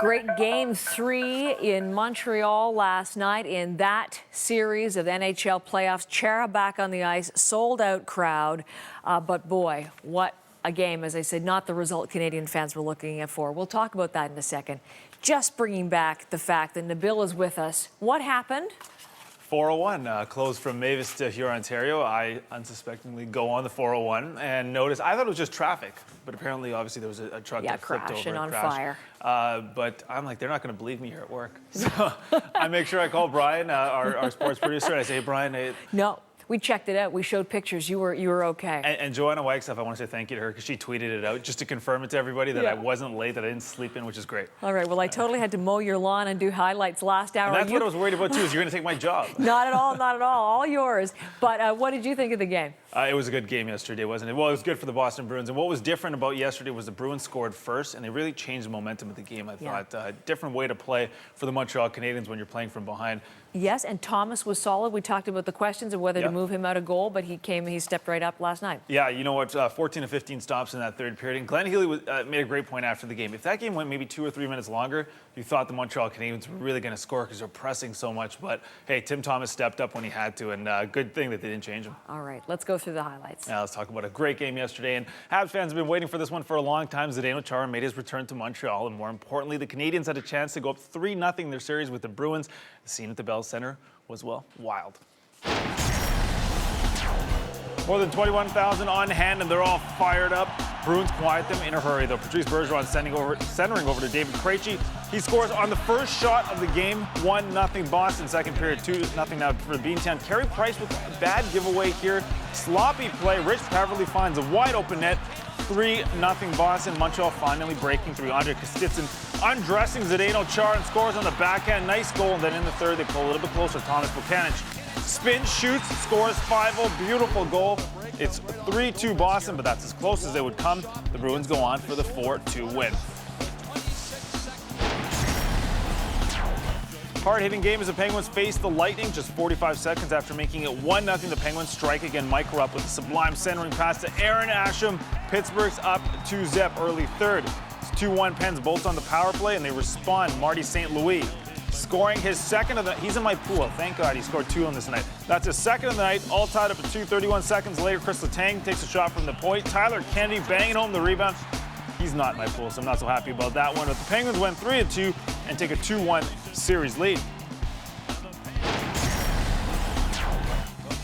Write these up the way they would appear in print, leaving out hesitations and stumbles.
Great game 3 in Montreal last night in that series of NHL playoffs. Chara back on the ice, sold-out crowd. But boy, what a game. As I said, not the result Canadian fans were looking for. We'll talk about that in a second. Just bringing back the fact that Nabil is with us. What happened? 401, closed from Mavis to Huron, Ontario. I unsuspectingly go on the 401 and notice, I thought it was just traffic, but apparently, obviously, there was a truck that flipped over and on crashed. Fire. But I'm like, they're not going to believe me here at work. So I make sure I call Brian, our sports producer, and I say, hey, Brian. No. We checked it out. We showed pictures. You were okay. And Joanna Wagstaff, I want to say thank you to her because she tweeted it out just to confirm it to everybody that I wasn't late, that I didn't sleep in, which is great. All right. Well, I totally had to mow your lawn and do highlights last hour. And that's what I was worried about, too, is you're going to take my job. Not at all. Not at all. All yours. But what did you think of the game? It was a good game yesterday, wasn't it? Well, it was good for the Boston Bruins. And what was different about yesterday was the Bruins scored first, and they really changed the momentum of the game, I thought. A different way to play for the Montreal Canadiens when you're playing from behind. Yes, and Thomas was solid. We talked about the questions of whether to move him out of goal, but he stepped right up last night. Yeah, you know what? 14 to 15 stops in that third period. And Glenn Healy made a great point after the game. If that game went maybe 2 or 3 minutes longer, you thought the Montreal Canadiens were really going to score because they're pressing so much. But, hey, Tim Thomas stepped up when he had to, and good thing that they didn't change him. All right, let's go through the highlights. Now let's talk about a great game yesterday. And Habs fans have been waiting for this one for a long time. Zdeno Chara made his return to Montreal. And more importantly, the Canadiens had a chance to go up 3-0 in their series with the Bruins. The scene at the Bell Center was, well, wild. More than 21,000 on hand, and they're all fired up. Bruins quiet them in a hurry, though. Patrice Bergeron centering over to David Krejci. He scores on the first shot of the game. 1-0 Boston. Second period, 2-0 now for Beantown. Carey Price with a bad giveaway here. Sloppy play. Rich Peverly finds a wide-open net. 3-0 Boston. Montreal finally breaking through. Andre Kostitsyn undressing Zdeno Chara and scores on the backhand. Nice goal. And then in the third, they pull a little bit closer. Thomas Buchanan spins, shoots, scores 5-0. Beautiful goal. It's 3-2 Boston, but that's as close as they would come. The Bruins go on for the 4-2 win. Hard-hitting game as the Penguins face the Lightning just 45 seconds after making it 1-0. The Penguins strike again. Mike Rupp with a sublime centering pass to Aaron Asham. Pittsburgh's up 2-0 early third. It's 2-1 Pens bolts on the power play, and they respond. Marty St. Louis scoring his second of the night. He's in my pool. Thank God he scored 2 on this night. That's his second of the night. All tied up at 2. 31 seconds later, Chris Letang takes a shot from the point. Tyler Kennedy banging home the rebound. He's not in my pool, so I'm not so happy about that one. But the Penguins went 3-2 and take a 2-1 series lead.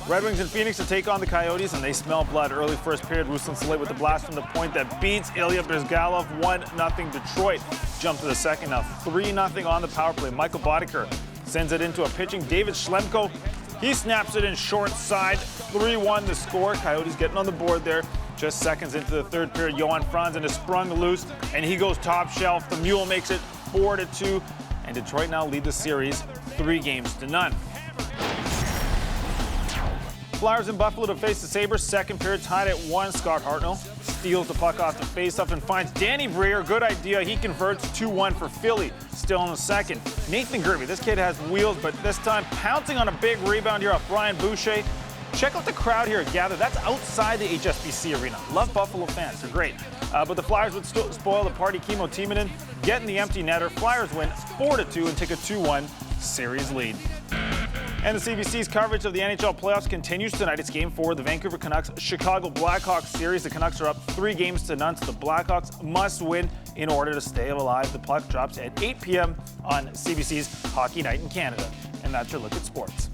Red Wings and Phoenix to take on the Coyotes, and they smell blood. Early first period, Ruslan Saleh with the blast from the point that beats Ilya Bryzgalov. 1-0 Detroit. Jump to the second now. 3-0 on the power play. Michael Boddicker sends it into a pitching. David Schlemko, he snaps it in short side. 3-1 the score. Coyotes getting on the board there. Just seconds into the third period, Johan Franzen is sprung loose, and he goes top shelf. The Mule makes it 4-2, and Detroit now lead the series 3-0. Flyers in Buffalo to face the Sabres. Second period tied at 1. Scott Hartnell steals the puck off the faceoff and finds Danny Briere. Good idea. He converts 2-1 for Philly. Still in the second. Nathan Gerby. This kid has wheels, but this time pouncing on a big rebound here off Brian Boucher. Check out the crowd here gathered. That's outside the HSBC arena. Love Buffalo fans. They're great. But the Flyers would spoil the party. Kimmo Timonen getting the empty netter. Flyers win 4-2 and take a 2-1 series lead. And the CBC's coverage of the NHL playoffs continues tonight. It's Game 4 of the Vancouver Canucks Chicago Blackhawks series. The Canucks are up 3-0, so the Blackhawks must win in order to stay alive. The puck drops at 8 p.m. on CBC's Hockey Night in Canada. And that's your look at sports.